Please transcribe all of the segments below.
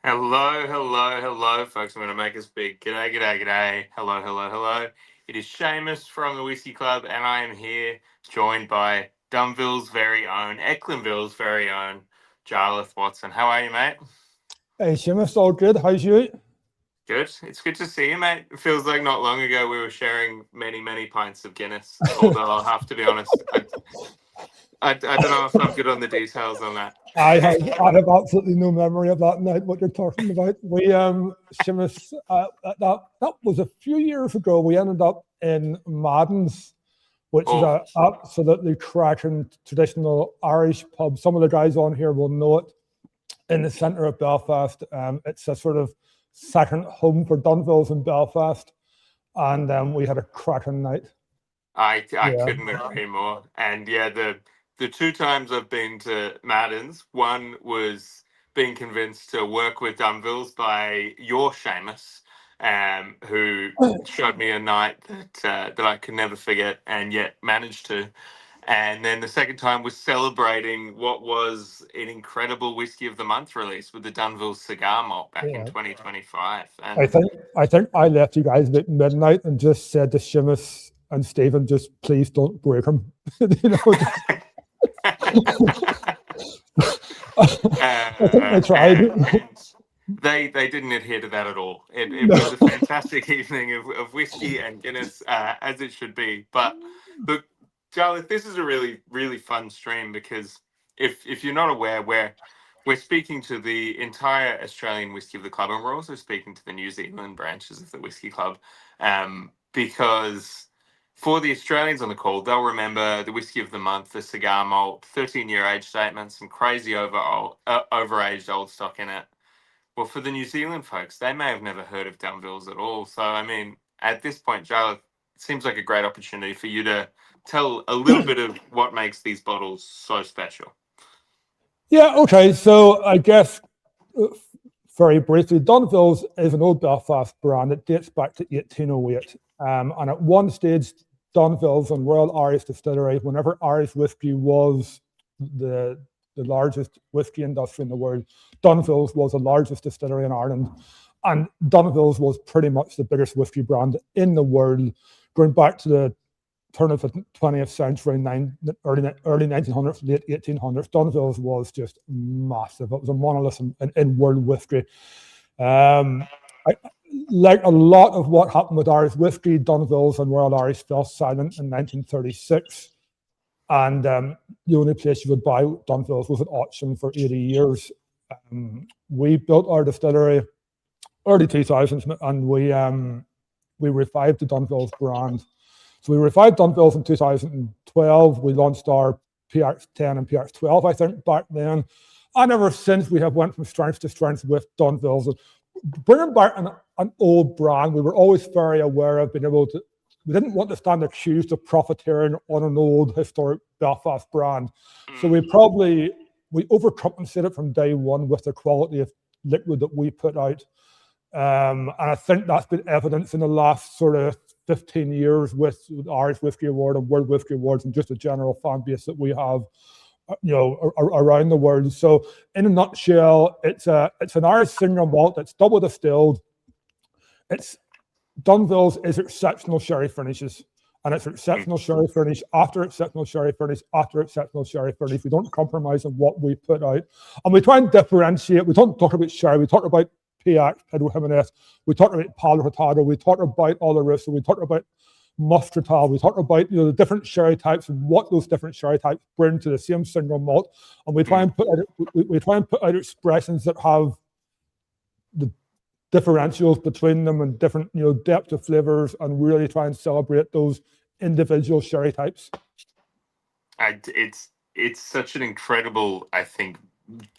Hello, folks. I'm going to make us big. G'day. Hello. It is Seamus from the Whisky Club, and I am here joined by Dunville's very own, Ecklinville's very own, Jarlath Watson. How are you, mate? Hey, Seamus, all good. How's you? Good. It's good to see you, mate. It feels like not long ago we were sharing many pints of Guinness, although I'll have to be honest, I don't know if I'm good on the details on that. I have absolutely no memory of that night. What you're talking about? Seamus, that was a few years ago. We ended up in Madden's, which is Oh, a absolutely cracking traditional Irish pub. Some of the guys on here will know it. In the centre of Belfast, it's a sort of second home for Dunville's in Belfast, and we had a cracking night. I Yeah. couldn't agree more. And yeah, the two times I've been to Madden's, one was being convinced to work with Dunville's by your Seamus, who showed me a night that I could never forget, and yet managed to. And then the second time was celebrating what was an incredible Whiskey of the Month release with the Dunville Cigar Malt back in Yeah. 2025. I And think I left you guys at midnight and just said to Seamus and Stephen, just please don't break him. I think they tried. and they didn't adhere to that at all. It No. was a fantastic evening of whiskey and Guinness, as it should be. But look, Charlotte, this is a really fun stream because if you're not aware, we're speaking to the entire Australian Whisky of the Club, and we're also speaking to the New Zealand branches of the Whisky Club, because for the Australians on the call, they'll remember the Whisky of the Month, the cigar malt, 13-year age statement, some crazy overaged old stock in it. Well, for the New Zealand folks, they may have never heard of Dunville's at all. So, I mean, at this point, Jarlath, it seems like a great opportunity for you to tell a little bit of what makes these bottles so special. Yeah, okay. So I guess very briefly, Dunville's is an old Belfast brand that dates back to 1808. And at one stage, Dunville's and Royal Irish Distillery, whenever Irish whiskey was the largest whiskey industry in the world, Dunville's was the largest distillery in Ireland. And Dunville's was pretty much the biggest whiskey brand in the world, going back to the turn of the 20th century, early 1900s, late 1800s. Dunville's was just massive. It was a monolith in world whiskey. Like a lot of what happened with Irish whiskey, Dunville's and Royal Irish fell silent in 1936. And the only place you would buy Dunville's was at auction for 80 years. We built our distillery early 2000s, and we revived the Dunville's brand. So we revived Dunville's in 2012. We launched our PX10 and PX12, I think, back then. And ever since, we have went from strength to strength with Dunville's. Bringing back an old brand, we were always very aware of being able to, we didn't want to stand accused of profiteering on an old historic Belfast brand. So we overcompensated from day one with the quality of liquid that we put out. And I think that's been evidenced in the last sort of 15 years with the Irish Whisky Award and World Whisky Awards and just a general fan base that we have, around the world. So in a nutshell, it's an Irish single malt that's double distilled. Dunville's is exceptional sherry finishes. And it's exceptional sherry finish after exceptional sherry finish after exceptional sherry finish. We don't compromise on what we put out. And we try and differentiate. We don't talk about sherry. We talk about PX, Pedro Jimenez. We talk about Palo Hurtado. We talk about Oloroso. We talk about Moscatel. We talk about the different sherry types and what those different sherry types bring to the same single malt. And we try and put out expressions that have the differentials between them and different depth of flavors, and really try and celebrate those individual sherry types. It's such an incredible, I think,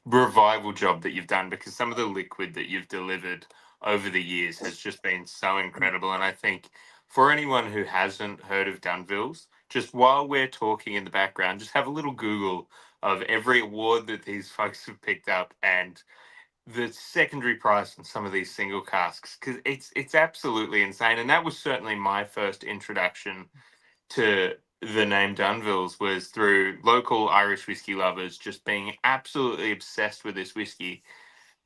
revival job that you've done, because some of the liquid that you've delivered over the years has just been so incredible. And I think for anyone who hasn't heard of Dunville's, just while we're talking in the background, just have a little Google of every award that these folks have picked up and the secondary price on some of these single casks, because it's absolutely insane. And that was certainly my first introduction to the name Dunville's was through local Irish whiskey lovers just being absolutely obsessed with this whiskey,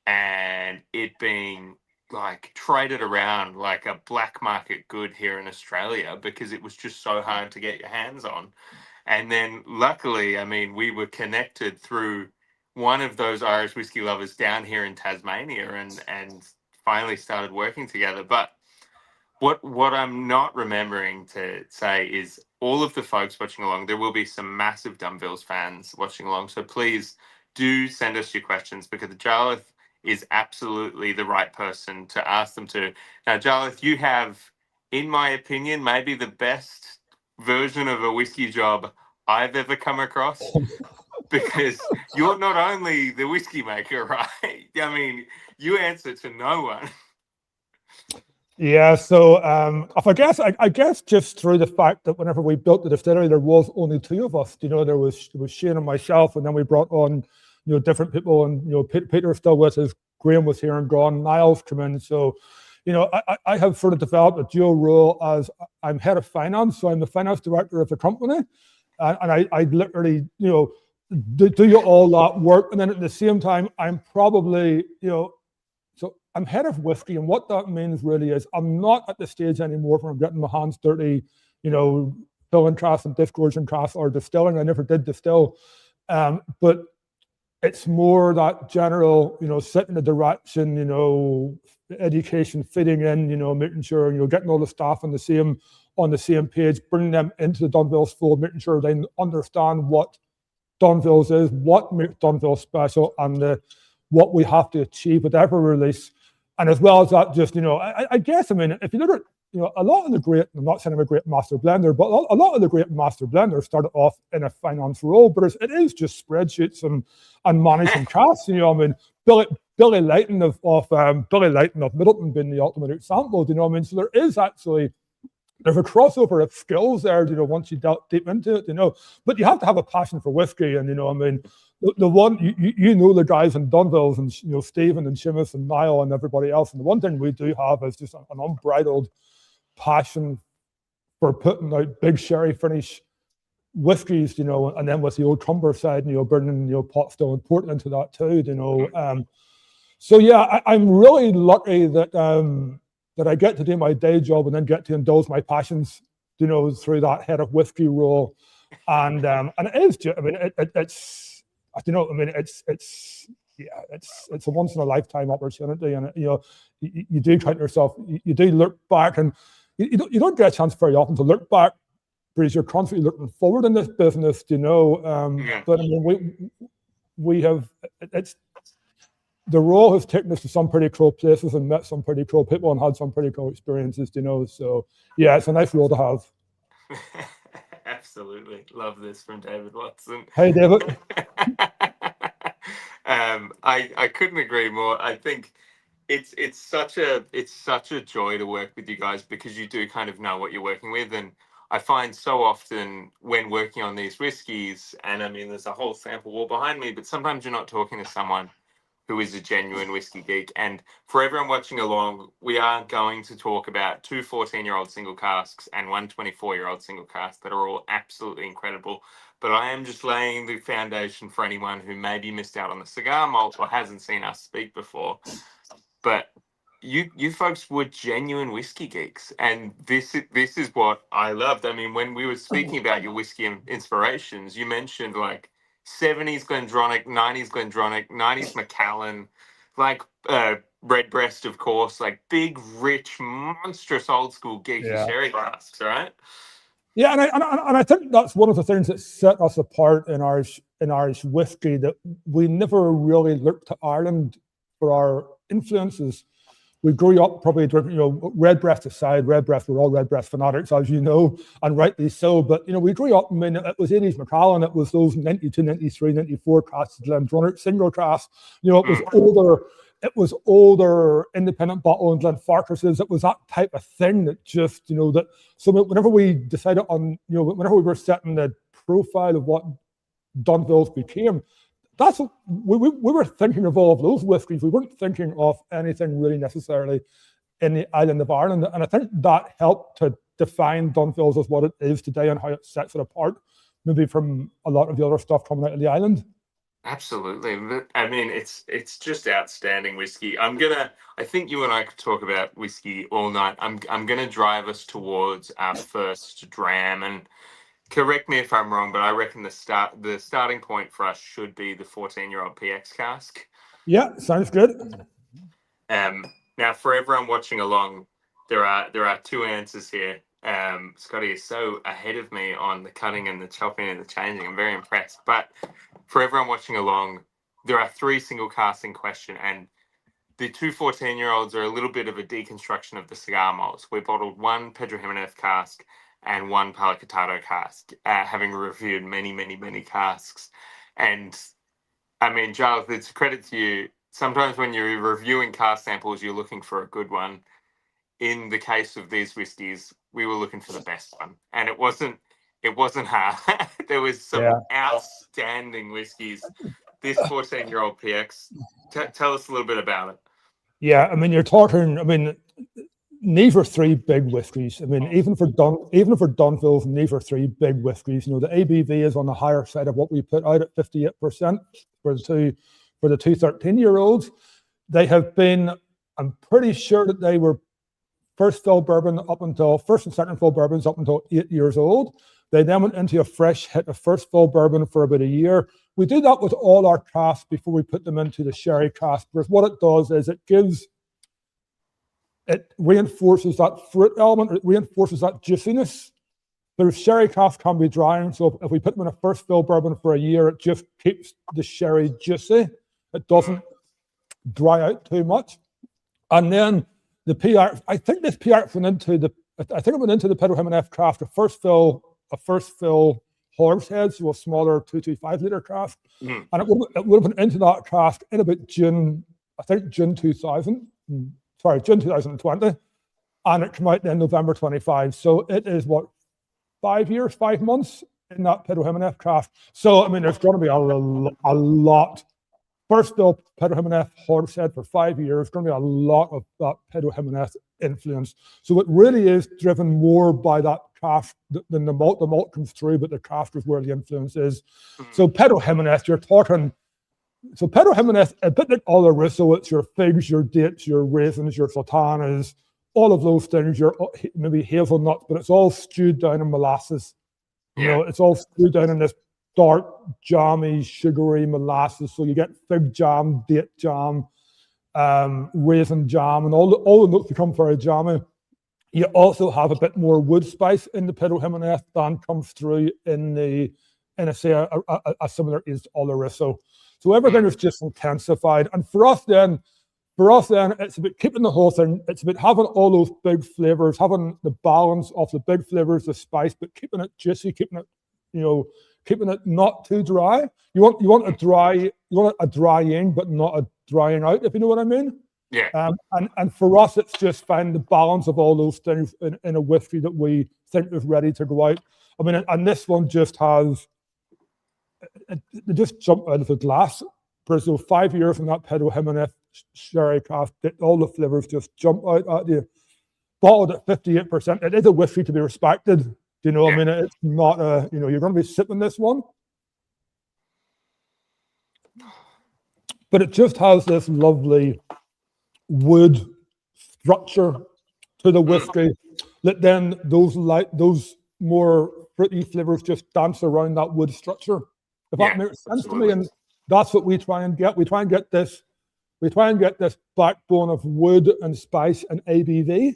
and it being like traded around like a black market good here in Australia because it was just so hard to get your hands on. And then luckily, I mean, we were connected through one of those Irish whiskey lovers down here in Tasmania, and finally started working together. But what I'm not remembering to say is all of the folks watching along, there will be some massive Dunville's fans watching along. So please do send us your questions, because Jarlath is absolutely the right person to ask them to. Now, Jarlath, you have, in my opinion, maybe the best version of a whiskey job I've ever come across, because you're not only the whiskey maker, right? I mean, you answer to no one. Yeah, so I guess just through the fact that whenever we built the distillery, there was only two of us. You know, there was Shane and myself, and then we brought on, you know, different people, and you know, Peter's still with us, Graham was here and gone, Niall's come in. So, you know, I have sort of developed a dual role as I'm head of finance, so I'm the finance director of the company, and I literally, you know, do all that work, and then at the same time, I'm probably, you know. So I'm head of whiskey, and what that means really is I'm not at the stage anymore where I'm getting my hands dirty, you know, filling casks and disgorging casks or distilling. I never did distill, but it's more that general, you know, setting the direction, you know, education, fitting in, you know, making sure, you know, getting all the staff on the same page, bringing them into the Dunville's fold, making sure they understand what Dunville's is, what makes Dunville special, and what we have to achieve with every release. And as well as that, just, you know, I guess, I mean, if you look at, you know, a lot of the great, I'm not saying I'm a great master blender, but a lot of the great master blenders started off in a finance role, but it is just spreadsheets and managing casks. You know, I mean, Billy Leighton of Middleton being the ultimate example. You know, I mean, so there is actually, there's a crossover of skills there, you know, once you delve deep into it, you know, but you have to have a passion for whiskey. And, you know, I mean, the one, you know, the guys in Dunville's, and, you know, Stephen and Seamus and Niall and everybody else. And the one thing we do have is just an unbridled passion for putting out big sherry finish whiskies, you know, and then with the old Trumber side, you know, bringing, you know, pot still and port into that too, you know. So yeah, I'm really lucky that that I get to do my day job and then get to indulge my passions, you know, through that head of whiskey role. And it is just, I mean, it's, you know, I mean, it's a once in a lifetime opportunity. And, you know, you do count yourself, you do look back, and you don't get a chance very often to look back, because you're constantly looking forward in this business, you know. But I mean, we have, it's, the role has taken us to some pretty cool places and met some pretty cool people and had some pretty cool experiences, you know. So yeah, it's a nice role to have. Absolutely. Love this from David Watson. Hey, David. I couldn't agree more. I think it's such a joy to work with you guys, because you do kind of know what you're working with. And I find so often when working on these whiskies, and I mean, there's a whole sample wall behind me, but sometimes you're not talking to someone who is a genuine whiskey geek. And for everyone watching along, we are going to talk about two 14-year-old single casks and one 24-year-old single cask that are all absolutely incredible. But I am just laying the foundation for anyone who maybe missed out on the cigar malt or hasn't seen us speak before. But you folks were genuine whiskey geeks, and this is what I loved. I mean, when we were speaking about your whiskey inspirations, you mentioned like 70s Glendronach, 90s Glendronach, 90s Macallan, like Redbreast, of course, like big, rich, monstrous old school geeky sherry casks, right? Yeah, and I think that's one of the things that set us apart in Irish whiskey, that we never really looked to Ireland for our influences. We grew up probably drinking, you know, Redbreast aside, Redbreast, we're all Redbreast fanatics, as you know, and rightly so. But, you know, we grew up, I mean, it was 80s Macallan, it was those 92, 93, 94 casks, Glendronach single casks. You know, it was older independent bottle and Glenfarclas's. It was that type of thing that just, you know, that, so whenever we decided on, you know, whenever we were setting the profile of what Dunville's became, that's what we were thinking of, all of those whiskies. We weren't thinking of anything really necessarily in the island of Ireland. And I think that helped to defined Dunville's as what it is today and how it sets it apart, maybe from a lot of the other stuff coming out of the island. Absolutely. I mean, it's just outstanding whiskey. I think you and I could talk about whiskey all night. I'm gonna drive us towards our first dram, and correct me if I'm wrong, but I reckon the starting point for us should be the 14-year-old PX cask. Yeah, sounds good. Now for everyone watching along, there are two answers here. Scotty is so ahead of me on the cutting and the chopping and the changing. I'm very impressed. But for everyone watching along, there are 3 single casks in question, and the two 14-year-olds are a little bit of a deconstruction of the cigar malts. We bottled one Pedro Jimenez cask and one Palicatado cask, having reviewed many, many, many casks. And I mean, Jarlath, it's a credit to you. Sometimes when you're reviewing cask samples, you're looking for a good one. In the case of these whiskies, we were looking for the best one, and it wasn't hard. There was some outstanding whiskies. This 14-year-old PX, tell us a little bit about it. Yeah, I mean, you're talking. I mean, these are 3 big whiskies. I mean, even for Dunville's, these are 3 big whiskies. You know, the ABV is on the higher side of what we put out at 58% for the two 13-year-olds. They have been. I'm pretty sure that they were first and second fill bourbons up until 8 years old. They then went into a fresh hit of first fill bourbon for about a year. We do that with all our casks before we put them into the sherry cask, because what it does is it reinforces that fruit element, it reinforces that juiciness. The sherry cask can be drying, so if we put them in a first fill bourbon for a year, it just keeps the sherry juicy. It doesn't dry out too much. And then the PR, I think this PR went into the Pedro Jimenez craft, a first fill horse head, so a smaller 225 litre cask, and it would have been into that cask in about June 2020, and it came out in November 25. So it is 5 months in that Pedro Jimenez cask. So I mean, there's going to be a lot. First fill Pedro Jimenez horse head for 5 years, going to be a lot of that Pedro Jimenez influence. So it really is driven more by that craft than the malt. The malt comes through, but the craft is where the influence is. So Pedro Jimenez, you're talking. So Pedro Jimenez, a bit like Oloroso, it's your figs, your dates, your raisins, your sultanas, all of those things. Your maybe hazelnuts, but it's all stewed down in molasses. You know, it's all stewed down in this dark, jammy, sugary molasses. So you get fig jam, date jam, raisin jam, and all the notes become very jammy. You also have a bit more wood spice in the Pedro Jimenez than comes through in a similar aged Oloroso. So everything is just intensified. And for us then, it's about keeping the whole thing. It's about having all those big flavors, having the balance of the big flavors, the spice, but keeping it juicy, keeping it not too dry. You want a drying, but not a drying out, if you know what I mean. Yeah. And for us, it's just finding the balance of all those things in a whiskey that we think is ready to go out. I mean, and this one just has, they just jump out of the glass. So 5 years from that Pedro Jimenez sherry cask, all the flavors just jump out at you. Bottled at 58%. It is a whiskey to be respected. You know, I mean, it's not you're going to be sipping this one, but it just has this lovely wood structure to the whiskey that then those more fruity flavors just dance around that wood structure. If that makes sense to me, and that's what we try and get. We try and get this backbone of wood and spice and ABV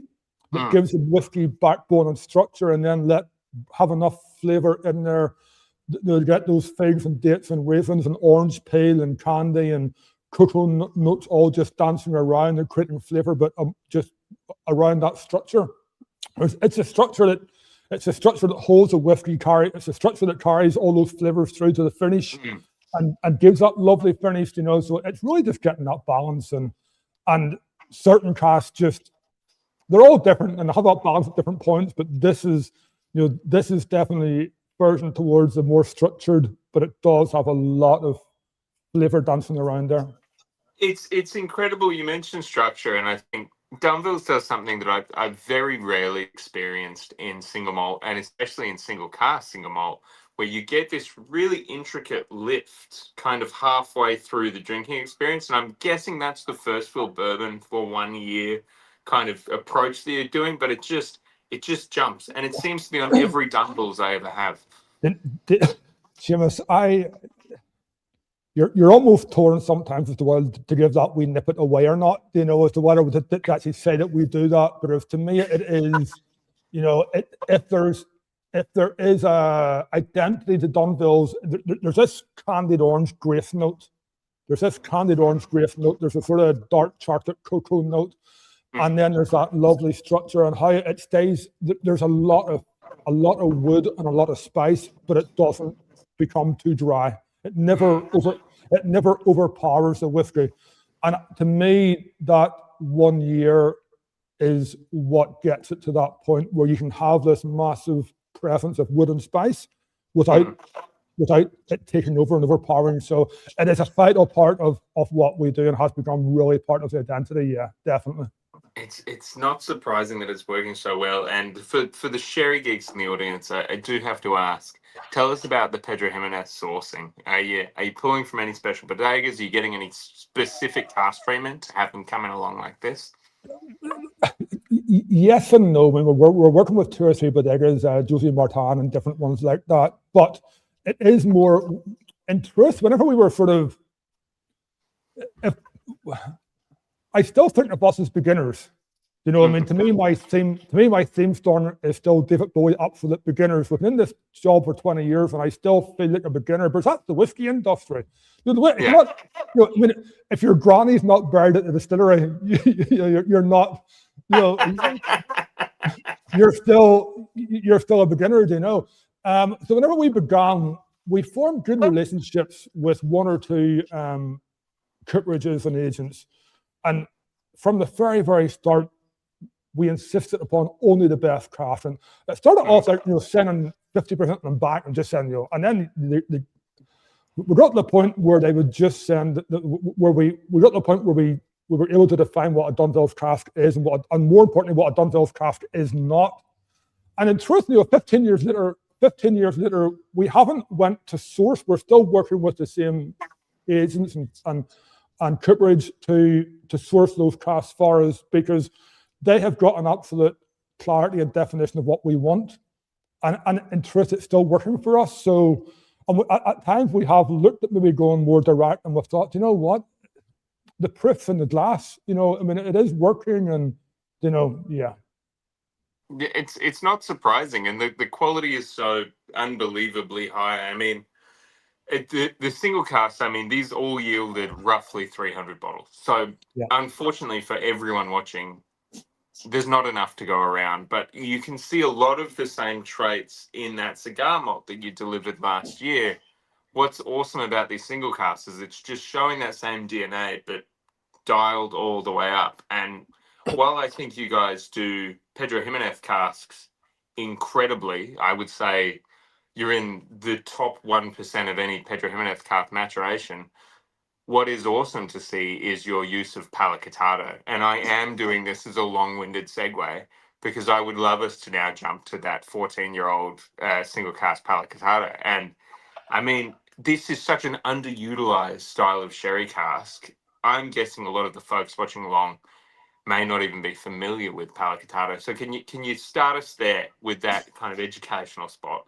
that gives the whiskey backbone and structure, and then have enough flavor in there to get those figs and dates and raisins and orange peel and candy and cocoa nuts all just dancing around and creating flavor, but just around that structure. It's a structure that holds a whiskey it's a structure that carries all those flavors through to the finish and gives that lovely finish, you know. So it's really just getting that balance, and certain casks they're all different and have that balance at different points, but this is definitely version towards the more structured, but it does have a lot of flavor dancing around there. It's incredible you mentioned structure, and I think Dunville does something that I've very rarely experienced in single malt, and especially in single cask single malt, where you get this really intricate lift kind of halfway through the drinking experience. And I'm guessing that's the first fill bourbon for 1 year kind of approach that you're doing, but it just jumps, and it seems to be on every Dunvilles I ever have. Seamus, you're almost torn sometimes as to whether to give that we nip it away or not, you know, as to whether to actually say that we do that. But if to me it is, you know, if there is a identity to Dunville's, there's this candied orange grace note. There's a sort of dark chocolate cocoa note, and then there's that lovely structure and how it stays. There's a lot of wood and a lot of spice, but it doesn't become too dry. It never overpowers the whiskey. And to me, that 1 year is what gets it to that point where you can have this massive presence of wood and spice without it taking over and overpowering. So it is a vital part of what we do and has become really part of the identity. Yeah, definitely. It's not surprising that it's working so well. And for the sherry geeks in the audience, I do have to ask, tell us about the Pedro Jimenez sourcing. Are you pulling from any special bodegas? Are you getting any specific cask treatment to have them coming along like this? Yes and no. We're working with 2 or 3 bodegas, Josie Martin and different ones like that. But it is more, in truth, whenever we were sort of, I still think of us as beginners. You know, I mean, to me, my theme song is still David Bowie, Absolute Beginners. We've been in this job for 20 years, and I still feel like a beginner. But that's the whiskey industry. You know, I mean, if your granny's not buried at the distillery, you're not. You know, you're still a beginner. You know. So whenever we began, we formed good relationships with 1 or 2 cooperages and agents. And from the very, very start, we insisted upon only the best craft. And it started off like, you know, sending 50% of them back and just saying, you know, and then we got to the point where they would just send, we got to the point where we were able to define what a Dunville's cask is and more importantly, what a Dunville's cask is not. And in truth, you know, 15 years later, we haven't went to source. We're still working with the same agents and cooperage to source those casks for us, because they have got an absolute clarity and definition of what we want. And in truth, it's still working for us. So at times we have looked at maybe going more direct, and we've thought, you know what, the proof's in the glass. You know, I mean, it is working, and, you know, yeah. It's not surprising, and the quality is so unbelievably high. I mean, the single casks, I mean, these all yielded roughly 300 bottles. So Unfortunately for everyone watching, there's not enough to go around, but you can see a lot of the same traits in that cigar malt that you delivered last year. What's awesome about these single casks is it's just showing that same DNA, but dialed all the way up. And while I think you guys do Pedro Jimenez casks incredibly, I would say you're in the top 1% of any Pedro Jimenez cask maturation. What is awesome to see is your use of Palicatado. And I am doing this as a long-winded segue because I would love us to now jump to that 14-year-old single cask Palicatado. And I mean, this is such an underutilized style of sherry cask. I'm guessing a lot of the folks watching along may not even be familiar with Palicatado. So can you start us there with that kind of educational spot?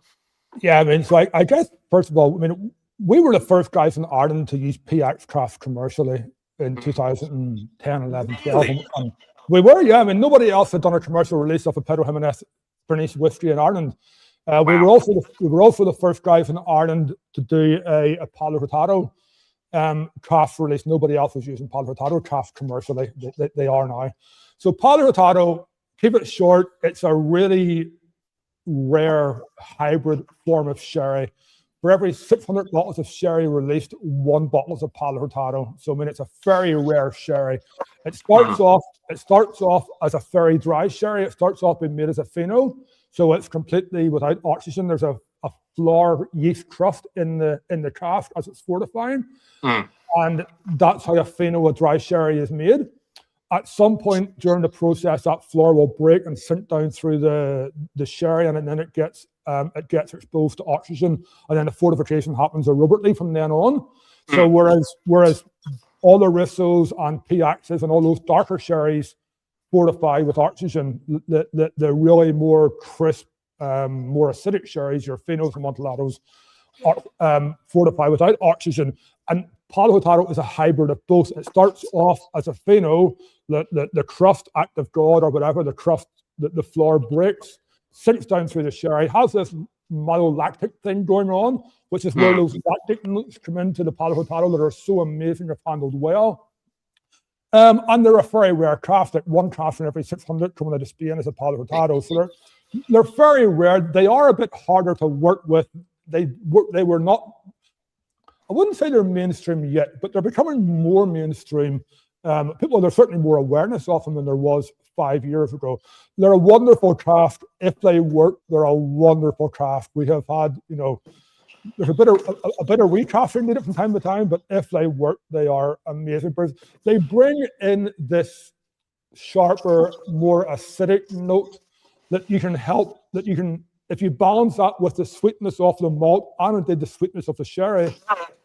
Yeah, I mean, so I guess, first of all, I mean, we were the first guys in Ireland to use PX craft commercially in 2010, 11, 12. And we were, yeah. I mean, nobody else had done a commercial release of a Pedro Jimenez Bernice whiskey in Ireland. Wow. We were also the first guys in Ireland to do a Palo Hurtado craft release. Nobody else was using Palo Hurtado craft commercially. They are now. So Palo Hurtado, keep it short, it's a really rare hybrid form of sherry. For every 600 bottles of sherry released, 1 bottle is a Palo Hurtado. So I mean, it's a very rare sherry. It starts off as a very dry sherry. It starts off being made as a fino, so it's completely without oxygen. There's a flour yeast crust in the cask as it's fortifying, and that's how a fino, a dry sherry, is made. at some point during the process, that floor will break and sink down through the sherry, and then it gets exposed to oxygen, and then the fortification happens aerobically from then on. So whereas all the rissos and PXs and all those darker sherries fortify with oxygen, the really more crisp, more acidic sherries, your finos and amontillados, fortify without oxygen. And Palo Hurtado is a hybrid of both. It starts off as a fino, the crust, act of God or whatever, the crust, the floor breaks, sinks down through the sherry, has this malolactic thing going on, which is where those lactic notes come into the Palo Hurtado that are so amazing if handled well. And they're a very rare craft. Like one craft in every 600 coming out of Spain is a Palo Hurtado. So they're very rare. They are a bit harder to work with. They were not, I wouldn't say they're mainstream yet, but they're becoming more mainstream. There's certainly more awareness of them than there was 5 years ago. They're a wonderful craft. If they work, they're a wonderful craft. We have had, there's a bit of recrafting needed from time to time, but if they work, they are amazing. They bring in this sharper, more acidic note that you can if you balance that with the sweetness of the malt and indeed the sweetness of the sherry,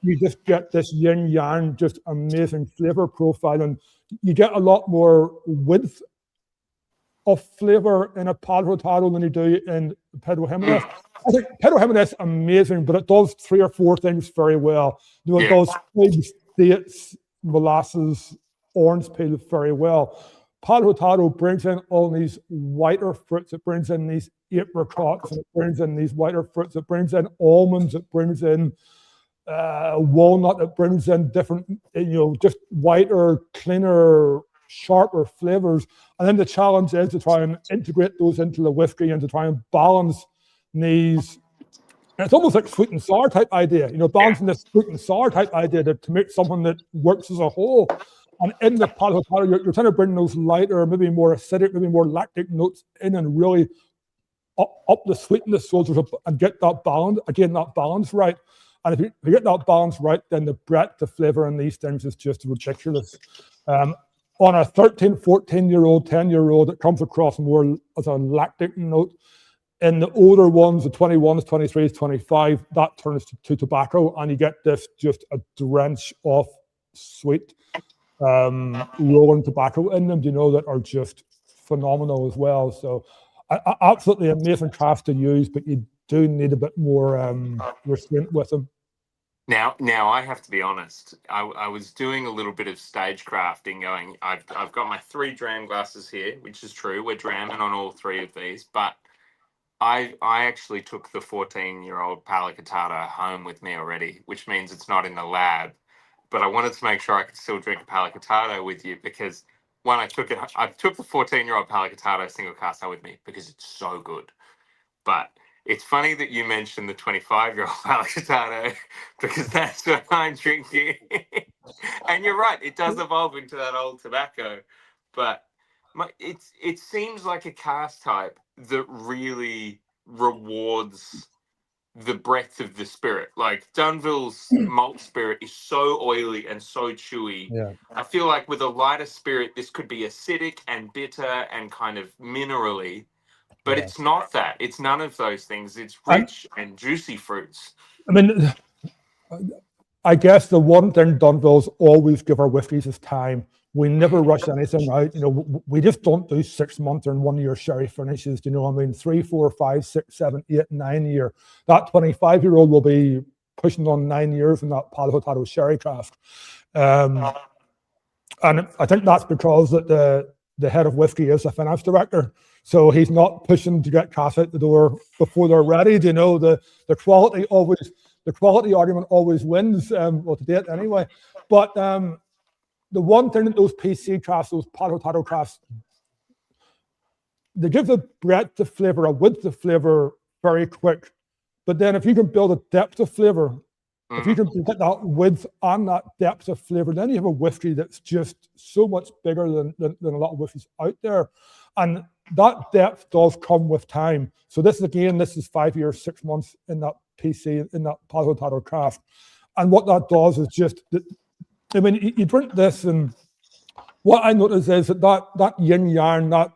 you just get this yin-yang, just amazing flavor profile, and you get a lot more width of flavor in a Palo Hurtado than you do in Pedro Jimenez. I think Pedro Jimenez is amazing, but it does 3 or 4 things very well. It does figs, dates, molasses, orange peel very well. Palo Hurtado brings in all these whiter fruits. It brings in these apricots, and it brings in these whiter fruits. It brings in almonds. It brings in walnut. It brings in different, just whiter, cleaner, sharper flavors. And then the challenge is to try and integrate those into the whiskey and to try and balance these. And it's almost like sweet and sour type idea, balancing this sweet and sour type idea to make something that works as a whole. And in the Palo Hurtado, you're trying to bring those lighter, maybe more acidic, maybe more lactic notes in and really up the sweetness and get that balance right. And if you get that balance right, then the breadth of flavor in these things is just ridiculous. On a 13, 14-year-old, 10-year-old, it comes across more as a lactic note. In the older ones, the 21s, 23s, 25, that turns to tobacco, and you get this just a drench of sweet rolling tobacco in them, that are just phenomenal as well. So absolutely amazing craft to use, but you do need a bit more restraint with them. Now I have to be honest. I was doing a little bit of stage crafting going, I've got my 3 dram glasses here, which is true. We're dramming on all 3 of these, but I actually took the 14-year-old Palo Hurtado home with me already, which means it's not in the lab. But I wanted to make sure I could still drink a Palo Hurtado with you because when I took the 14-year-old Palo Hurtado single cask with me because it's so good. But it's funny that you mentioned the 25-year-old Palo Hurtado because that's what I'm drinking. And you're right, it does evolve into that old tobacco. But it seems like a cask type that really rewards the breadth of the spirit. Like Dunville's malt spirit is so oily and so chewy. Yeah. I feel like with a lighter spirit, this could be acidic and bitter and kind of minerally, but it's not that. It's none of those things. It's rich and juicy fruits. I mean, I guess the one thing Dunville's always give our whiskies is time. We never rush anything out. We just don't do 6 month or 1 year sherry finishes. 3, 4, 5, 6, 7, 8, 9 year. That 25-year-old will be pushing on 9 years in that Palo Hurtado sherry craft. And I think that's because that the head of whiskey is a finance director. So he's not pushing to get cash out the door before they're ready. The quality argument always wins, well, to date anyway. But the one thing that those PC crafts, those Palo Hurtado crafts, they give the breadth of flavor, a width of flavor very quick. But then if you can build a depth of flavor, if you can get that width and that depth of flavor, then you have a whiskey that's just so much bigger than a lot of whiskeys out there. And that depth does come with time. So this is 5 years, 6 months in that PC, in that Palo Hurtado craft. And what that does is just, you drink this, and what I notice is that yin yang, that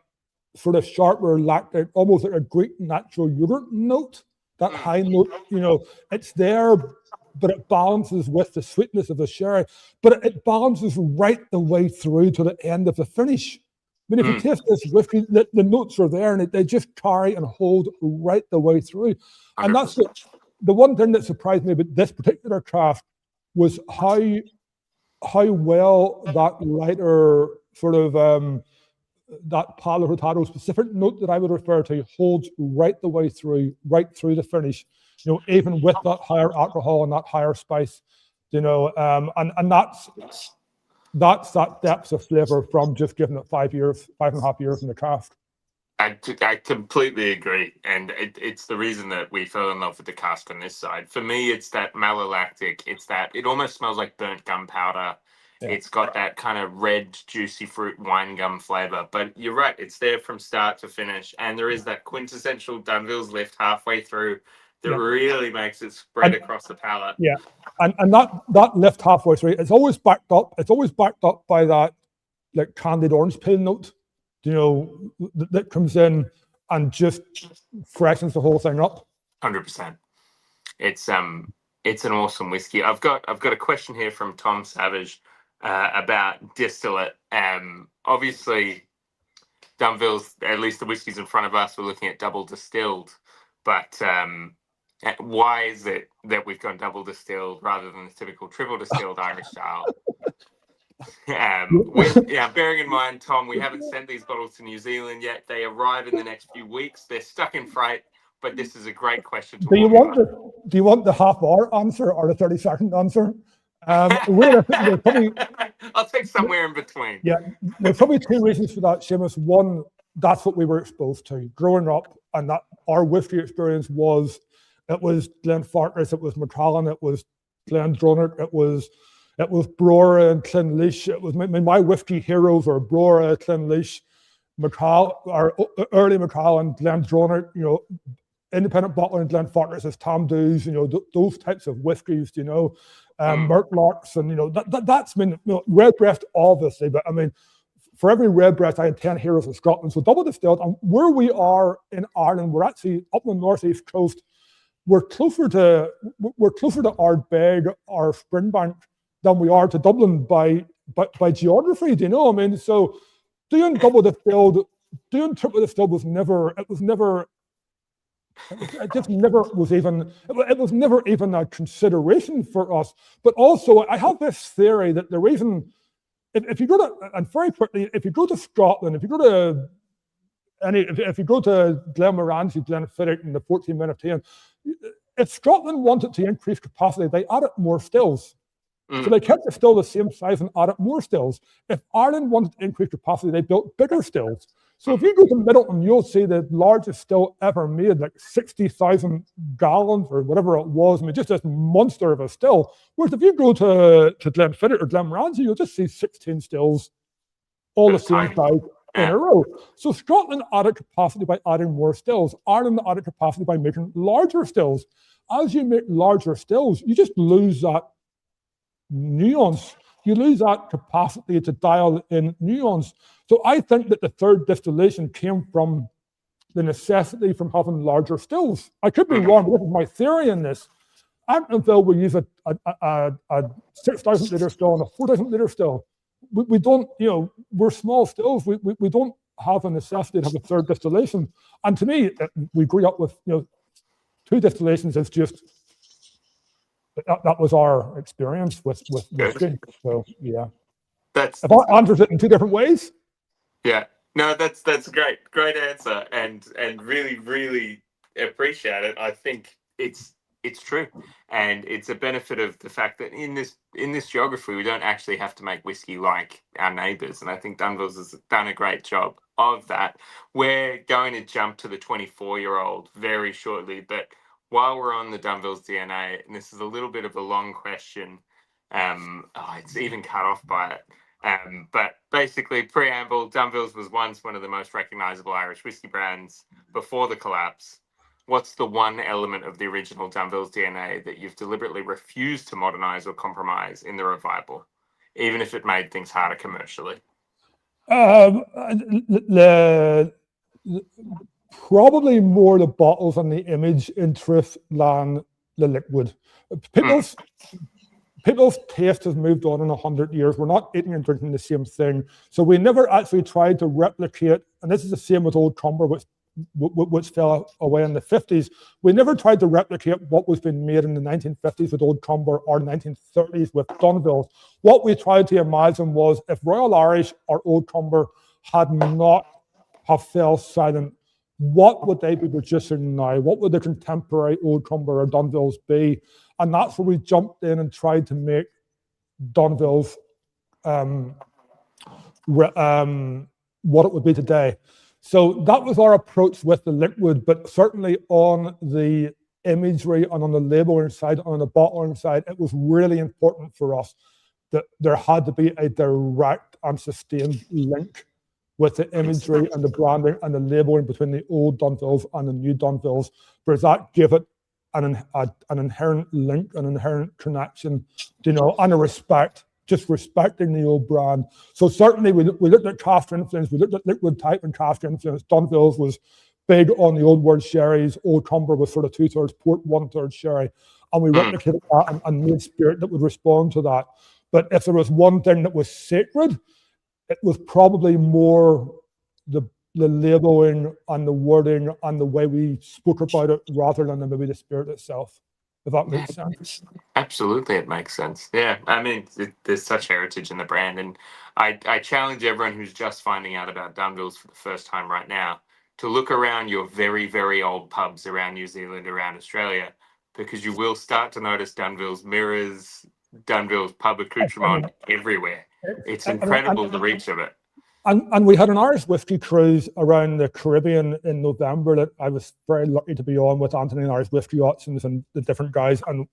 sort of sharper lactic, almost like a Greek natural yogurt note, that high note, it's there, but it balances with the sweetness of the sherry, but it balances right the way through to the end of the finish. I mean, if you taste this whiskey, the notes are there, and they just carry and hold right the way through. 100%. And that's the one thing that surprised me about this particular craft was how well that lighter sort of that Palo Hurtado specific note that I would refer to holds right the way through, right through the finish. Even with that higher alcohol and that higher spice, and that's that depth of flavor from just giving it 5.5 years in the craft. I completely agree, and it's the reason that we fell in love with the cask on this side. For me, it's that malolactic. It almost smells like burnt gunpowder. Yeah. It's got that kind of red, juicy fruit wine gum flavor. But you're right, it's there from start to finish, and there is that quintessential Dunville's lift halfway through that really makes it spread across the palate. Yeah, and that lift halfway through, it's always backed up. It's always backed up by that like candied orange peel note, that comes in and just freshens the whole thing up. 100%. It's an awesome whiskey. I've got a question here from Tom Savage about distillate. Obviously, Dunville's, at least the whiskies in front of us, we're looking at double distilled, but why is it that we've gone double distilled rather than the typical triple distilled Irish style? Bearing in mind, Tom, we haven't sent these bottles to New Zealand yet. They arrive in the next few weeks. They're stuck in freight, but this is a great question to do you want the half-hour answer or the 30-second answer? I'll take somewhere in between. Yeah, there's probably two reasons for that, Seamus. One, that's what we were exposed to growing up, and that our whiskey experience was Glenfarclas, it was Macallan, it was Glendronach, it was Brora and Clynleash. It was my whiskey heroes were Brora, Clynleash, our early Macallan, Glendronach, independent bottling, Glenfarclas as Tom Dews, those types of whiskies, Murtlocks, and that's Redbreast obviously, but I mean, for every Redbreast I had 10 heroes in Scotland. So double distilled, and where we are in Ireland, we're actually up on the northeast coast. We're closer to Ardbeg or Springbank than we are to Dublin by geography. Do you know? I mean, so doing double distilled, doing triple distilled was never even a consideration for us. But also, I have this theory that the reason, if you go to, and very quickly, if you go to Scotland, if you go to Glenmorangie, Glenfiddich, and the 14 minute team, if Scotland wanted to increase capacity, they added more stills. So they kept the still the same size and added more stills. If Ireland wanted to increase capacity, they built bigger stills. So if you go to Middleton, you'll see the largest still ever made, like 60,000 gallons or whatever it was. I mean, just this monster of a still. Whereas if you go to Glenfiddich or Glenmorangie, you'll just see 16 stills, all the same size in a row. So Scotland added capacity by adding more stills. Ireland added capacity by making larger stills. As you make larger stills, you just lose that nuance. You lose that capacity to dial in nuance. So I think that the third distillation came from the necessity from having larger stills. I could be wrong, but this is my theory in this. At Dunville, we use a 6,000 litre still and a 4,000 litre still. We don't, we're small stills. We don't have a necessity to have a third distillation. And to me, we grew up with, two distillations is just, that was our experience with whiskey. So yeah, if I answered it in two different ways. Yeah, no, that's great answer, and really, really appreciate it. I think it's true, and it's a benefit of the fact that in this geography we don't actually have to make whiskey like our neighbours, and I think Dunville's has done a great job of that. We're going to jump to the 24-year-old very shortly, but while we're on the Dunville's DNA, and this is a little bit of a long question, it's even cut off by it. But basically, preamble, Dunville's was once one of the most recognisable Irish whiskey brands before the collapse. What's the one element of the original Dunville's DNA that you've deliberately refused to modernise or compromise in the revival, even if it made things harder commercially? The probably more the bottles and the image in truth than the liquid. People's taste has moved on in 100 years. We're not eating and drinking the same thing. So we never actually tried to replicate, and this is the same with Old Trumber, which fell away in the 50s. We never tried to replicate what was being made in the 1950s with Old Trumber or 1930s with Dunville. What we tried to imagine was if Royal Irish or Old Trumber had not have fell silent, what would they be producing now? What would the contemporary Old Trumber or Dunvilles be? And that's where we jumped in and tried to make Dunville's what it would be today. So that was our approach with the liquid, but certainly on the imagery and on the labeling side, on the bottling side, it was really important for us that there had to be a direct and sustained link with the imagery and the branding and the labeling between the old Dunvilles and the new Dunvilles, because that gave it an inherent link, an inherent connection, and a respect, just respecting the old brand. So certainly we looked at cask influence, we looked at liquid type and cask influence. Dunvilles was big on the old world sherries. Old Trumber was sort of 2/3 port, 1/3 sherry. And we replicated that and made spirit that would respond to that. But if there was one thing that was sacred, it was probably more the labeling and the wording and the way we spoke about it rather than maybe the spirit itself, if that makes sense. Absolutely, it makes sense. Yeah, I mean, there's such heritage in the brand, and I challenge everyone who's just finding out about Dunvilles for the first time right now to look around your very, very old pubs around New Zealand, around Australia, because you will start to notice Dunville's mirrors, Dunville's pub accoutrement everywhere. It's incredible, the reach of it. And we had an Irish whiskey cruise around the Caribbean in November that I was very lucky to be on with Anthony and Irish Whiskey Auctions and the different guys. And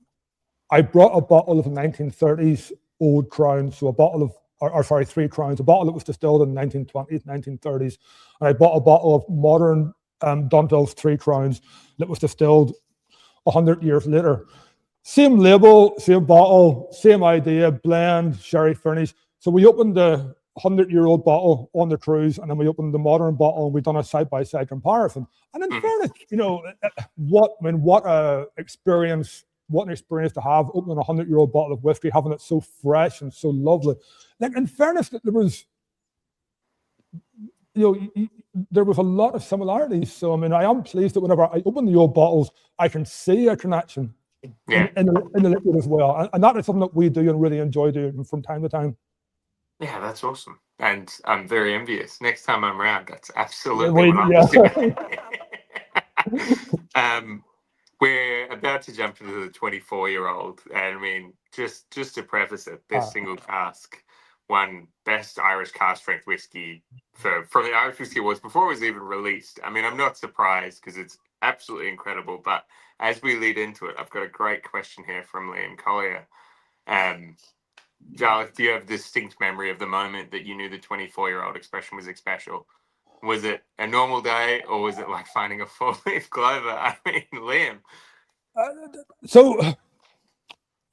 I brought a bottle of 1930s Old Crown, so a bottle of, or 3 Crowns, a bottle that was distilled in 1920s, 1930s. And I bought a bottle of modern Dunville's 3 Crowns that was distilled 100 years later. Same label, same bottle, same idea, blend, sherry finish. So we opened the 100-year-old bottle on the cruise, and then we opened the modern bottle, and we've done a side-by-side comparison. And in fairness, what an experience to have opening a 100-year-old bottle of whiskey, having it so fresh and so lovely. Like, in fairness, there was, there was a lot of similarities. So I mean, I am pleased that whenever I open the old bottles, I can see a connection in the liquid as well, and that is something that we do and really enjoy doing from time to time. Yeah, that's awesome. And I'm very envious. Next time I'm around, that's absolutely what I'm doing. We're about to jump into the 24-year-old. And I mean, just to preface it, this single cask won Best Irish Cask Strength Whiskey from the Irish Whiskey Awards before it was even released. I mean, I'm not surprised because it's absolutely incredible. But as we lead into it, I've got a great question here from Liam Collier. Jarlath, do you have a distinct memory of the moment that you knew the 24-year-old expression was special? Was it a normal day, or was it like finding a 4-leaf clover? I mean, Liam. So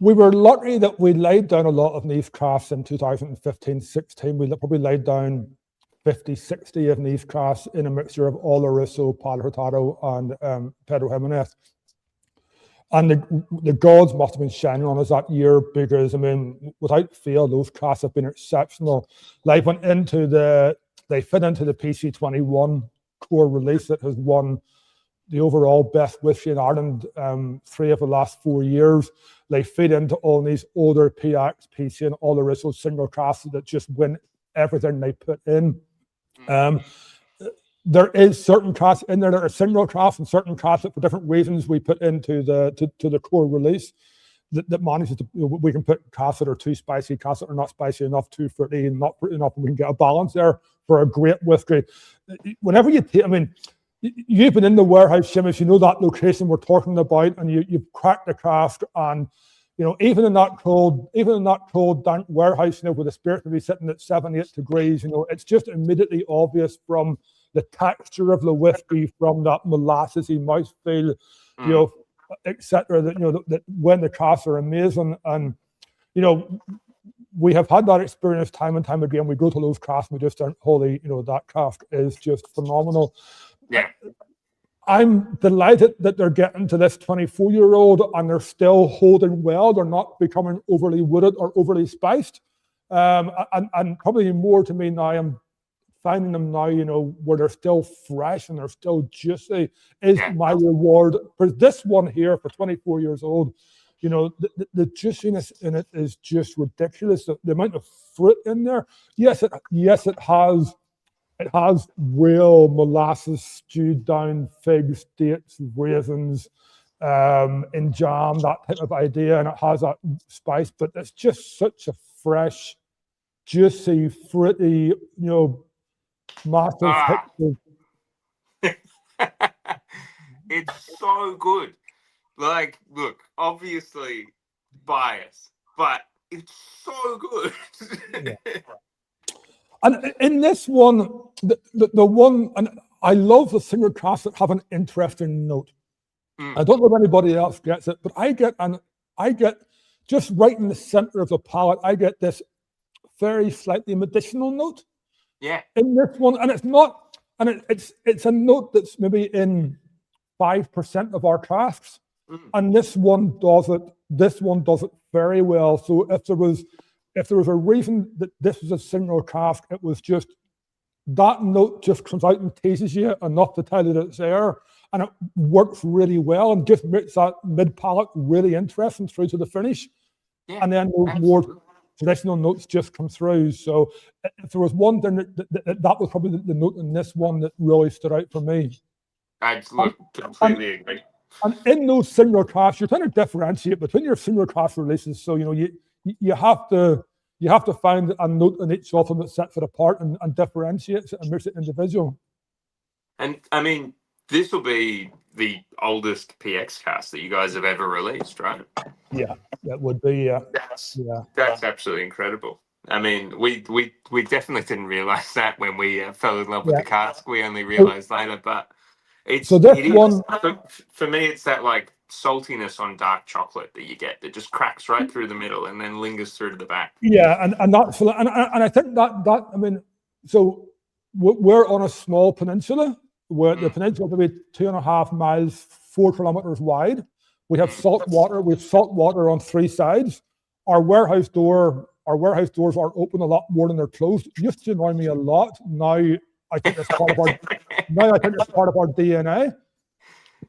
we were lucky that we laid down a lot of niche crafts in 2015-16. We probably laid down 50, 60 of niche crafts in a mixture of Oloroso, Padre Hurtado, and Pedro Jimenez. And the gods must have been shining on us that year because, I mean, without fail, those casks have been exceptional. They fit into the PC21 core release that has won the overall best whiskey in Ireland 3 of the last 4 years. They feed into all these older PX, PC, and Oloroso single casks that just win everything they put in. There is certain casks in there that are single casks and certain casks that for different reasons we put into the core release that manages to, we can put casks that are too spicy, casks that are not spicy enough, too fruity, and not fruity enough, and we can get a balance there for a great whiskey. Whenever you take, I mean, you've been in the warehouse, Seamus, you know that location we're talking about, and you've cracked the cask, and even in that cold dank warehouse, where the spirit can be sitting at 7-8 degrees, it's just immediately obvious from the texture of the whiskey, from that molassesy mouthfeel, etc. That when the casks are amazing, and we have had that experience time and time again. We go to those casks and we just aren't, holy, that cask is just phenomenal. Yeah. I'm delighted that they're getting to this 24-year-old and they're still holding well. They're not becoming overly wooded or overly spiced. And probably more to me now, I'm finding them now, where they're still fresh and they're still juicy is my reward. For this one here, for 24 years old, the juiciness in it is just ridiculous. The amount of fruit in there. Yes, it has. It has real molasses stewed down figs, dates, raisins, in jam, that type of idea, and it has that spice, but it's just such a fresh, juicy, fruity, massive hit. It's so good. Like, look, obviously bias, but it's so good. Yeah. And in this one, the one, and I love the single casks that have an interesting note. I don't know if anybody else gets it, but I get just right in the center of the palate, I get this very slightly medicinal note. Yeah. In this one, and it's not, and it's a note that's maybe in 5% of our casks, and this one does it. This one does it very well. So if there was a reason that this was a single cask, it was just that note just comes out and teases you enough to tell you that it's there, and it works really well and just makes that mid palate really interesting through to the finish. Yeah, and then those more traditional notes just come through. So if there was one thing that was probably the note in this one that really stood out for me. Absolutely, completely agree. And in those single casks, you're trying to differentiate between your single cask releases. So you have to find a note in each of them that sets it apart and differentiates it and makes it individual. And I mean, this will be the oldest PX cask that you guys have ever released, right? Yeah, that would be. That's absolutely incredible. I mean, we definitely didn't realize that when we fell in love with the cask. We only realized later, but for me, it's that like saltiness on dark chocolate that you get that just cracks right through the middle and then lingers through to the back. Yeah, and that's and I think that I mean, so we're on a small peninsula where the peninsula will be 2.5 miles, 4 kilometers wide. We have salt water. We have salt water on 3 sides. Our warehouse doors are open a lot more than they're closed. It used to annoy me a lot. Now I think it's part of our DNA.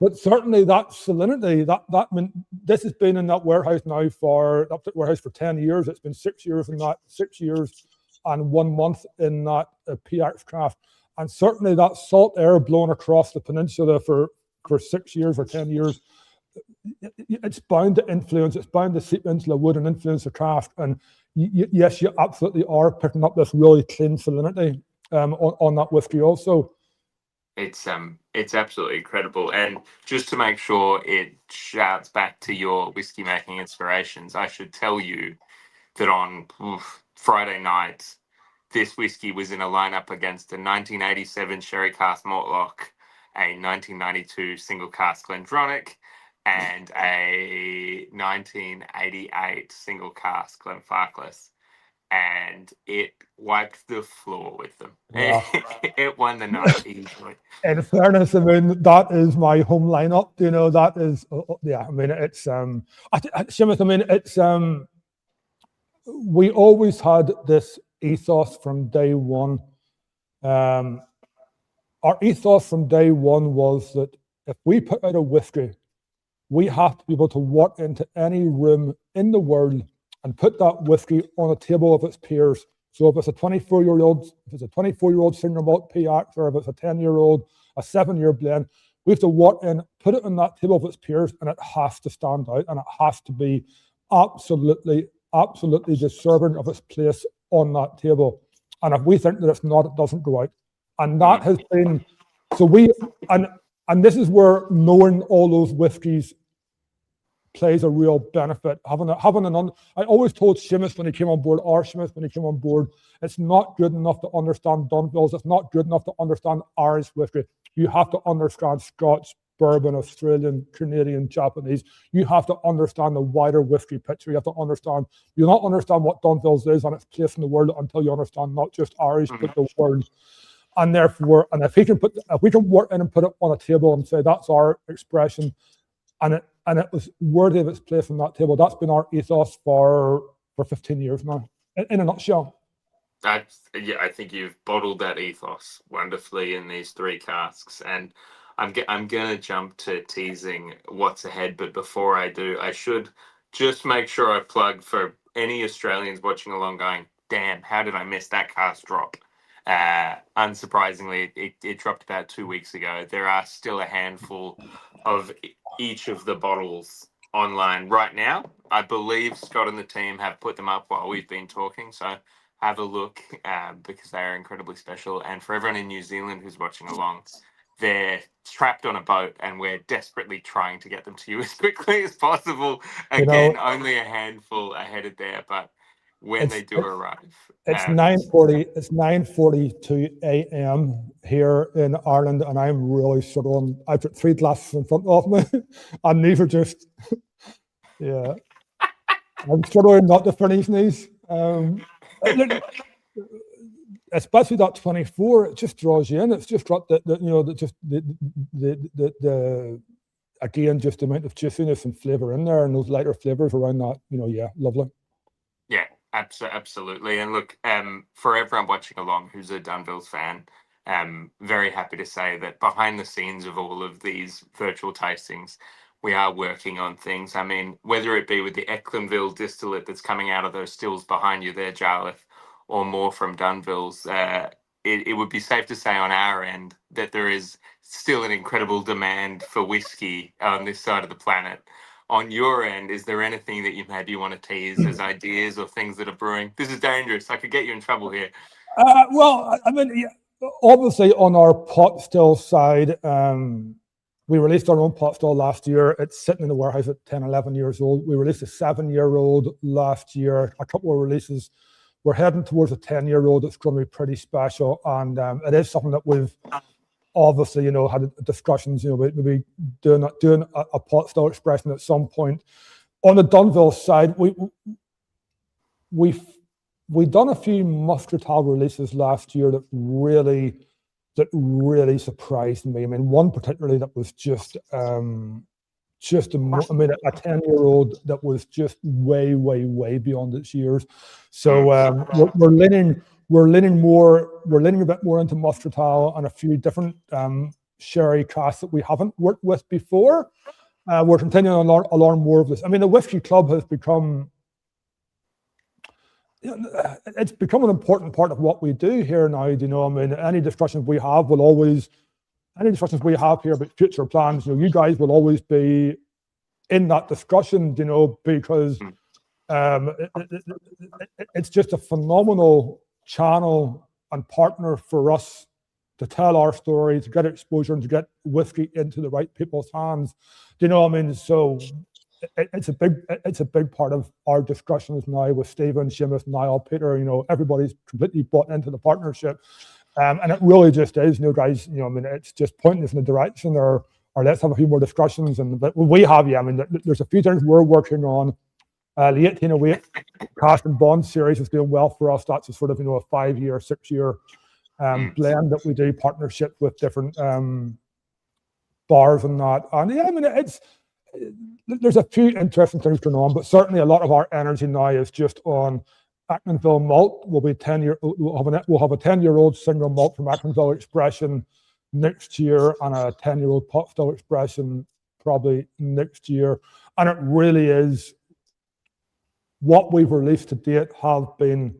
But certainly that salinity, I mean, this has been in that warehouse now for 10 years. It's been 6 years in that, 6 years and 1 month in that PX craft. And certainly that salt air blowing across the peninsula for 6 years or 10 years, it's bound to influence, it's bound to seep into the wood and influence the craft. And yes, you absolutely are picking up this really clean salinity on that whiskey also. It's absolutely incredible. And just to make sure it shouts back to your whiskey making inspirations, I should tell you that on Friday night, this whiskey was in a lineup against a 1987 Sherry Cask Mortlock, a 1992 single cask Glendronach, and a 1988 single cask Glenfarclas. And it wiped the floor with them. Yeah. It won the night easily. In fairness, I mean, that is my home lineup. That is, I mean, it's, Seamus, I mean, it's, we always had this ethos from day one. Our ethos from day one was that if we put out a whiskey, we have to be able to walk into any room in the world and put that whiskey on a table of its peers. So if it's a 24-year-old single malt PX, or if it's a 10-year-old, a 7-year blend, we have to walk in, put it on that table of its peers, and it has to stand out, and it has to be absolutely deserving of its place on that table. And if we think that it's not, it doesn't go out. And that has been, so we, and this is where knowing all those whiskies plays a real benefit. I always told Seamus when he came on board, it's not good enough to understand Dunvilles. It's not good enough to understand Irish whiskey. You have to understand Scotch bourbon, Australian, Canadian, Japanese. You have to understand the wider whiskey picture. You have to understand, you'll not understand what Dunville's is and its place in the world until you understand not just Irish, but the world. And therefore, and if we can work in and put it on a table and say that's our expression, and it was worthy of its place on that table, that's been our ethos for 15 years now, in a nutshell. I think you've bottled that ethos wonderfully in these 3 casks, and I'm gonna jump to teasing what's ahead. But before I do, I should just make sure I plug for any Australians watching along, going, "Damn, how did I miss that cask drop?" Unsurprisingly, it dropped about 2 weeks ago. There are still a handful of each of the bottles online right now. I believe Scott and the team have put them up while we've been talking, so have a look because they are incredibly special. And for everyone in New Zealand who's watching along, they're trapped on a boat and we're desperately trying to get them to you as quickly as possible. Again, only a handful are headed there, but when they do arrive. It's 9:42 a.m. here in Ireland, and I'm really struggling. I've got 3 glasses in front of me, and these are just, yeah. I'm struggling not to finish these. Especially that 24, it just draws you in. It's just got the again, just the amount of juiciness and flavour in there, and those lighter flavours around that. Yeah, lovely. Yeah, absolutely. And look, for everyone watching along who's a Dunville's fan, very happy to say that behind the scenes of all of these virtual tastings, we are working on things. I mean, whether it be with the Ecklandville distillate that's coming out of those stills behind you there, Jarlath, or more from Dunville's, it would be safe to say on our end that there is still an incredible demand for whiskey on this side of the planet. On your end, is there anything that you maybe want to tease as ideas or things that are brewing? This is dangerous. I could get you in trouble here. Well, I mean, obviously on our pot still side, we released our own pot still last year. It's sitting in the warehouse at 10, 11 years old. We released a 7-year-old last year, a couple of releases. We're heading towards a 10-year-old. It's going to be pretty special. And it is something that we've obviously, had discussions, maybe doing a pot still expression at some point. On the Dunville side, we've done a few muscatel releases last year that really surprised me. I mean, one particularly that was just a 10-year-old that was just way beyond its years. So we're leaning a bit more into muscatel and a few different sherry casks that we haven't worked with before. We're continuing to learn more of this. I mean, the Whisky Club has become, it's become an important part of what we do here now. I mean, any discussions we have here about future plans, you guys will always be in that discussion, because it's just a phenomenal channel and partner for us to tell our story, to get exposure, and to get whiskey into the right people's hands. Do you know what I mean? So it's a big part of our discussions now with Stephen, Seamus, Niall, Peter. Everybody's completely bought into the partnership, and it really just is. Guys, I mean, it's just pointing us in a direction, or let's have a few more discussions. But we have, I mean, there's a few things we're working on. The 1808 Cask and Bond series is doing well for us. That's a sort of a 5-year, 6-year blend that we do, partnership with different bars and that. And yeah, I mean, there's a few interesting things going on, but certainly a lot of our energy now is just on Ecklandville malt. We'll have a 10-year-old single malt from Ecklandville expression next year, and a 10-year-old pot still expression probably next year. And it really is, what we've released to date have been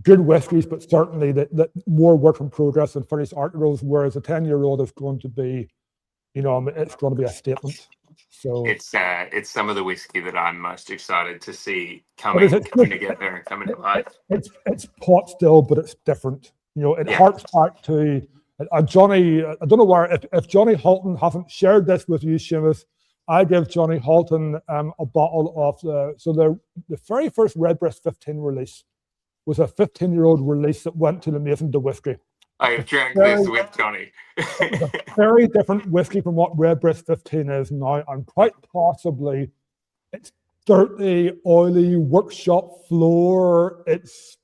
good whiskies, but certainly that more work in progress and finished articles, whereas a 10-year-old is going to be, it's going to be a statement. So it's some of the whiskey that I'm most excited to see coming together and coming to life. It's pot still, but it's different. It harks back to Johnny. I don't know where, if Johnny Halton hasn't shared this with you, Seamus, I give Johnny Halton a bottle of the very first Redbreast 15 release was a 15-year-old release that went to the Maison de Whisky. I have drank very, this with Johnny. it's a very different whiskey from what Redbreast 15 is now, and quite possibly it's dirty, oily, workshop floor. It's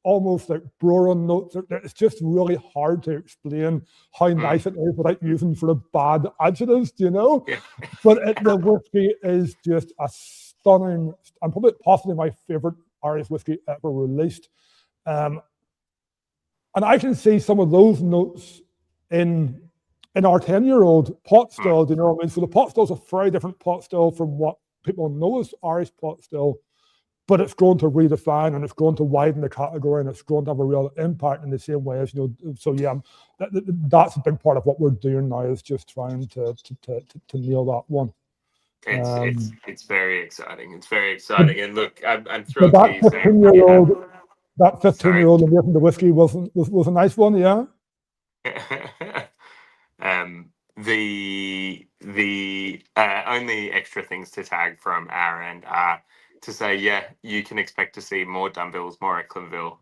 almost like boron notes. It's just really hard to explain how nice it is without using sort of bad adjectives, you know? Yeah. But the whiskey is just a stunning, and probably possibly my favorite Irish whiskey ever released. And I can see some of those notes in our 10-year-old pot still, you know what I mean? So the pot still is a very different pot still from what people know as Irish pot still, but it's going to redefine and it's going to widen the category and it's going to have a real impact in the same way as, you know, so yeah, that's a big part of what we're doing now, is just trying to nail that one. It's very exciting. It's very exciting. And look, I'm thrilled so to hear you saying that 15-year-old and making the whiskey was a nice one, yeah. The only extra things to tag from our end are to say, yeah, you can expect to see more Dunvilles, more at Glenville.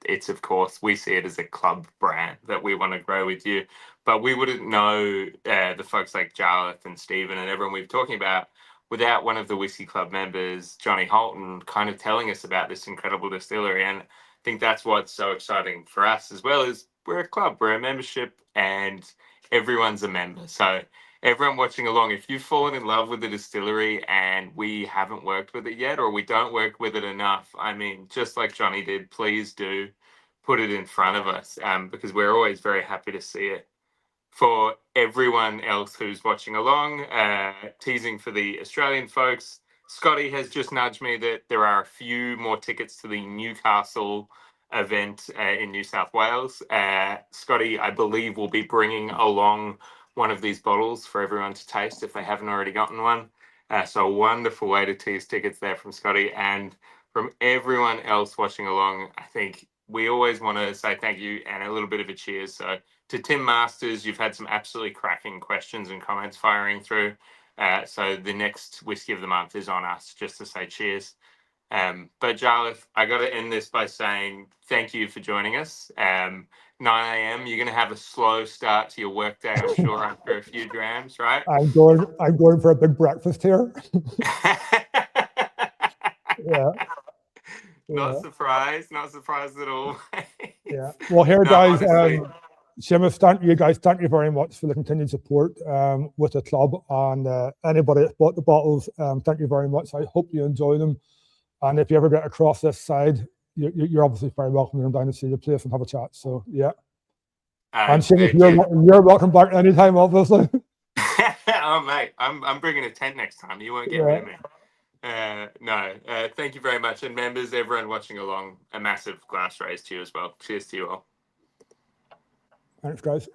It's, of course, we see it as a club brand that we want to grow with you, but we wouldn't know the folks like Jarlath and Stephen and everyone we've talking about without one of the Whisky Club members, Johnny Holton, kind of telling us about this incredible distillery. And I think that's what's so exciting for us, as well as we're a club, we're a membership, and everyone's a member. So everyone watching along, if you've fallen in love with the distillery and we haven't worked with it yet, or we don't work with it enough, I mean, just like Johnny did, please do put it in front of us, because we're always very happy to see it. For everyone else who's watching along, teasing for the Australian folks, Scotty has just nudged me that there are a few more tickets to the Newcastle event in New South Wales. Scotty, I believe, will be bringing along one of these bottles for everyone to taste if they haven't already gotten one. So a wonderful way to tease tickets there from Scotty. And from everyone else watching along, I think we always want to say thank you and a little bit of a cheers. So to Tim Masters, you've had some absolutely cracking questions and comments firing through. So the next Whiskey of the Month is on us, just to say cheers. But Jarlath, I got to end this by saying thank you for joining us. 9 a.m. You're going to have a slow start to your workday, I'm sure, after a few drams, right? I'm going for a big breakfast here. Yeah. Not surprised at all. Yeah. Well, here, guys, Seamus, thank you very much for the continued support with the club, and anybody that bought the bottles, thank you very much. I hope you enjoy them, and if you ever get across this side, you're obviously very welcome to come down to see the place and have a chat. So yeah, and Seamus, you're welcome back anytime, obviously. Oh mate, I'm bringing a tent next time. You won't get rid of me. Thank you very much, and members, everyone watching along, a massive glass raise to you as well. Cheers to you all. Thanks, guys.